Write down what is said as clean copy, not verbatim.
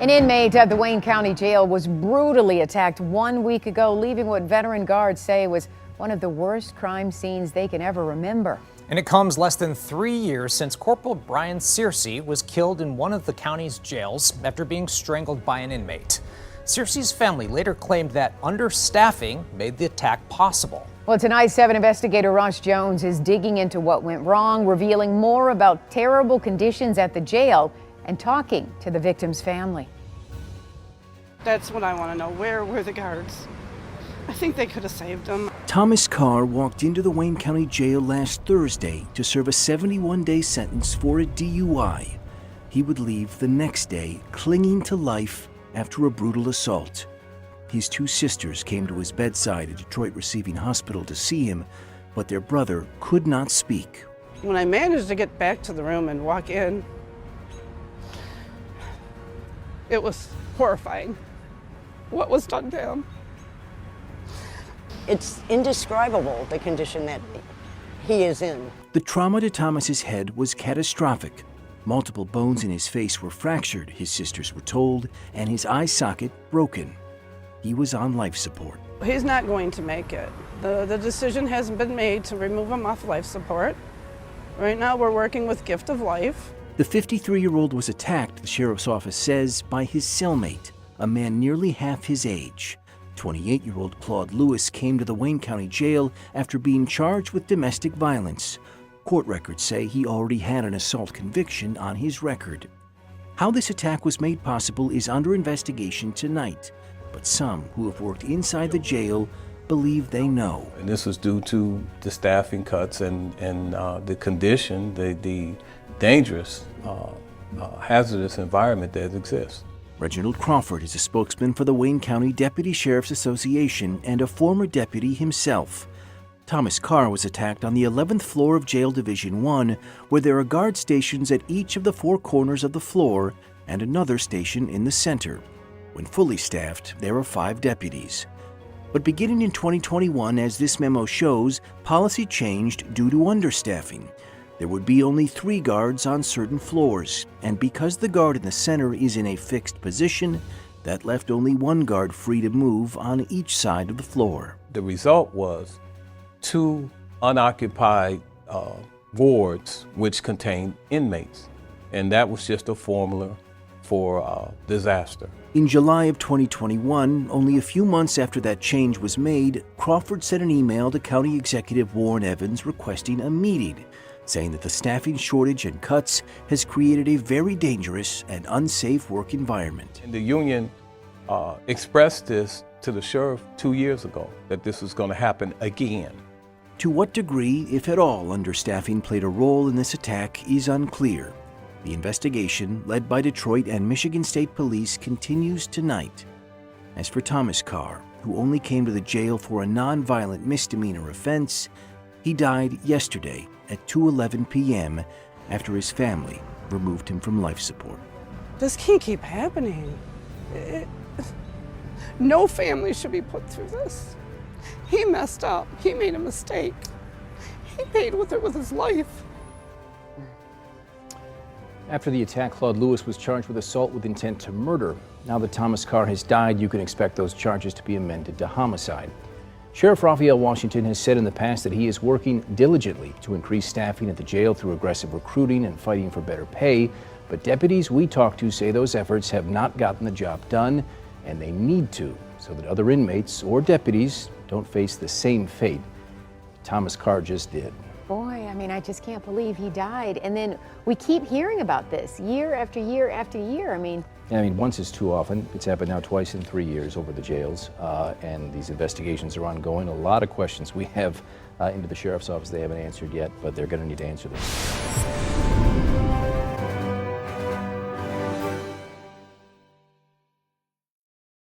An inmate at the Wayne County Jail was brutally attacked 1 week ago, leaving what veteran guards say was one of the worst crime scenes they can ever remember. And it comes less than 3 years since Corporal Brian Searcy was killed in one of the county's jails after being strangled by an inmate. Searcy's family later claimed that understaffing made the attack possible. Well, tonight, 7 investigator Ross Jones is digging into what went wrong, revealing more about terrible conditions at the jail and talking to the victim's family. That's what I want to know. Where were the guards? I think they could have saved him. Thomas Carr walked into the Wayne County Jail last Thursday to serve a 71-day sentence for a DUI. He would leave the next day clinging to life after a brutal assault. His 2 sisters came to his bedside at Detroit Receiving Hospital to see him, but their brother could not speak. When I managed to get back to the room and walk in, it was horrifying what was done to him. It's indescribable, the condition that he is in. The trauma to Thomas's head was catastrophic. Multiple bones in his face were fractured, his sisters were told, and his eye socket broken. He was on life support. He's not going to make it. The decision hasn't been made to remove him off life support. Right now we're working with Gift of Life. The 53-year-old was attacked, the sheriff's office says, by his cellmate, a man nearly half his age. 28-year-old Claude Lewis came to the Wayne County Jail after being charged with domestic violence. Court records say he already had an assault conviction on his record. How this attack was made possible is under investigation tonight, but some who have worked inside the jail believe they know. And this was due to the staffing cuts and the condition, the dangerous, hazardous environment that exists. Reginald Crawford is a spokesman for the Wayne County Deputy Sheriff's Association and a former deputy himself. Thomas Carr was attacked on the 11th floor of Jail Division 1, where there are guard stations at each of the 4 corners of the floor and another station in the center. When fully staffed, there are 5 deputies. But beginning in 2021, as this memo shows, policy changed due to understaffing. There would be only 3 guards on certain floors, and because the guard in the center is in a fixed position, that left only 1 guard free to move on each side of the floor. The result was 2 unoccupied wards which contained inmates, and that was just a formula for disaster. In July of 2021, only a few months after that change was made, Crawford sent an email to County Executive Warren Evans requesting a meeting, saying that the staffing shortage and cuts has created a very dangerous and unsafe work environment. And the union expressed this to the sheriff 2 years ago, that this was going to happen again. To what degree, if at all, understaffing played a role in this attack is unclear. The investigation, led by Detroit and Michigan State Police, continues tonight. As for Thomas Carr, who only came to the jail for a nonviolent misdemeanor offense, he died yesterday at 2:11 p.m. after his family removed him from life support. This can't keep happening. No family should be put through this. He messed up. He made a mistake. He paid with it with his life. After the attack, Claude Lewis was charged with assault with intent to murder. Now that Thomas Carr has died, you can expect those charges to be amended to homicide. Sheriff Raphael Washington has said in the past that he is working diligently to increase staffing at the jail through aggressive recruiting and fighting for better pay. But deputies we talked to say those efforts have not gotten the job done, and they need to, so that other inmates or deputies don't face the same fate Thomas Carr just did. Boy, I mean, I just can't believe he died. And then we keep hearing about this year after year after year. I mean, once is too often. It's happened now twice in 3 years over the jails, and these investigations are ongoing. A lot of questions we have into the sheriff's office they haven't answered yet, but they're going to need to answer them.